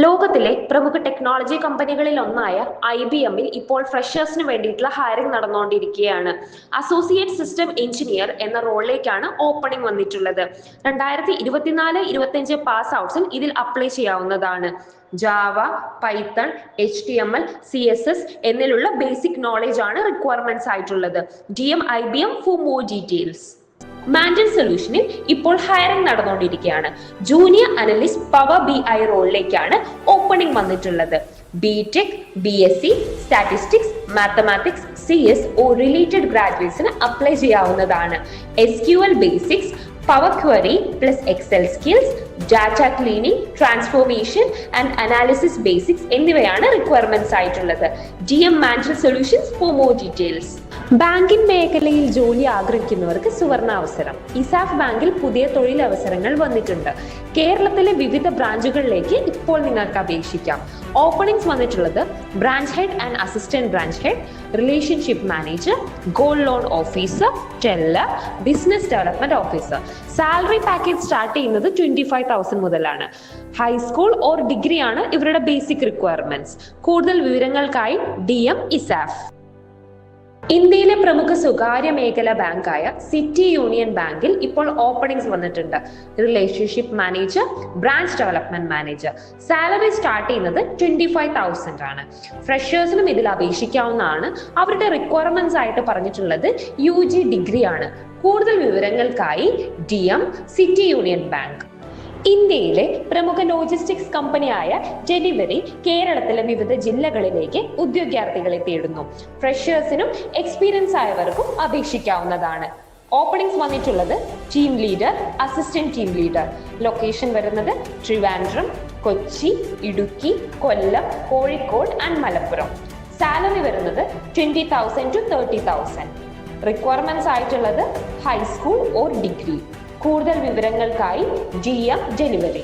ലോകത്തിലെ പ്രമുഖ ടെക്നോളജി കമ്പനികളിൽ ഒന്നായ IBM-ൽ ഇപ്പോൾ ഫ്രഷേഴ്സിന് വേണ്ടിയിട്ടുള്ള ഹയറിംഗ് നടന്നുകൊണ്ടിരിക്കുകയാണ്. അസോസിയേറ്റ് സിസ്റ്റം എഞ്ചിനീയർ എന്ന റോളിലേക്കാണ് ഓപ്പണിംഗ് വന്നിട്ടുള്ളത്. 2024-25 പാസ് ഔട്ട്സിൽ ഇതിൽ അപ്ലൈ ചെയ്യാവുന്നതാണ്. ജാവ, പൈത്തൺ, HTML, CSS എന്നിലുള്ള ബേസിക് നോളജ് ആണ് റിക്വയർമെന്റ്സ് ആയിട്ടുള്ളത്. DM IBM for more details. Mandel സൊല്യൂഷനിൽ ഇപ്പോൾ ഹയറിംഗ് നടന്നുകൊണ്ടിരിക്കുകയാണ്. ജൂനിയർ അനലിസ്റ്റ് പവർ BI റോളിലേക്കാണ് ഓപ്പണിംഗ് വന്നിട്ടുള്ളത്. BTech, BSc, statistics, mathematics, CS related ഗ്രാജുവേറ്റ്സിന് അപ്ലൈ ചെയ്യാവുന്നതാണ്. SQL basics, power query plus excel skills, data cleaning, transformation and analysis basics എന്നിവയാണ് requirements ആയിട്ടുള്ളത്. DM Mandel solutions for more details. Banking മേഖലയിൽ ജോലി ആഗ്രഹിക്കുന്നവർക്ക് സുവർണാവസരം. ഇസാഫ് ബാങ്കിൽ പുതിയ തൊഴിലവസരങ്ങൾ വന്നിട്ടുണ്ട്. കേരളത്തിലെ വിവിധ ബ്രാഞ്ചുകളിലേക്ക് ഇപ്പോൾ നിങ്ങൾക്ക് അപേക്ഷിക്കാം. ഓപ്പണിംഗ്സ് വന്നിട്ടുള്ളത് branch head and assistant branch head, relationship manager, gold loan officer, teller, business development officer. Salary package start ചെയ്യുന്നത് 25,000 മുതലാണ്. ഹൈസ്കൂൾ ഓർ ഡിഗ്രി ആണ് ഇവരുടെ ബേസിക് റിക്വയർമെന്റ്സ്. കൂടുതൽ വിവരങ്ങൾക്കായി DM ഇസാഫ്. ഇന്ത്യയിലെ പ്രമുഖ സ്വകാര്യ മേഖലാ ബാങ്കായ സിറ്റി യൂണിയൻ ബാങ്കിൽ ഇപ്പോൾ ഓപ്പണിംഗ്സ് വന്നിട്ടുണ്ട്. Relationship manager, branch development manager. Salary start ചെയ്യുന്നത് 25,000 ആണ്. ഫ്രഷേഴ്സിനും ഇതിൽ അപേക്ഷിക്കാവുന്നതാണ്. അവരുടെ റിക്വയർമെന്റ്സ് ആയിട്ട് പറഞ്ഞിട്ടുള്ളത് UG ഡിഗ്രി ആണ്. കൂടുതൽ വിവരങ്ങൾക്കായി DM സിറ്റി യൂണിയൻ ബാങ്ക്. ഇന്ത്യയിലെ പ്രമുഖ ലോജിസ്റ്റിക്സ് കമ്പനിയായ ഡെലിവറി കേരളത്തിലെ വിവിധ ജില്ലകളിലേക്ക് ഉദ്യോഗാർത്ഥികളെ തേടുന്നു. ഫ്രഷേഴ്സിനും എക്സ്പീരിയൻസ് ആയവർക്കും അപേക്ഷിക്കാവുന്നതാണ്. ഓപ്പണിംഗ്സ് വന്നിട്ടുള്ളത് team leader, assistant team leader. Location വരുന്നത് ട്രിവാൻഡ്രം, കൊച്ചി, ഇടുക്കി, കൊല്ലം, കോഴിക്കോട് ആൻഡ് മലപ്പുറം. സാലറി വരുന്നത് 20,000 to 30,000. റിക്വയർമെന്റ്സ് ആയിട്ടുള്ളത് ഹൈസ്കൂൾ ഓർ ഡിഗ്രി. കൂടുതൽ വിവരങ്ങൾക്കായി DM ഡെലിവറി.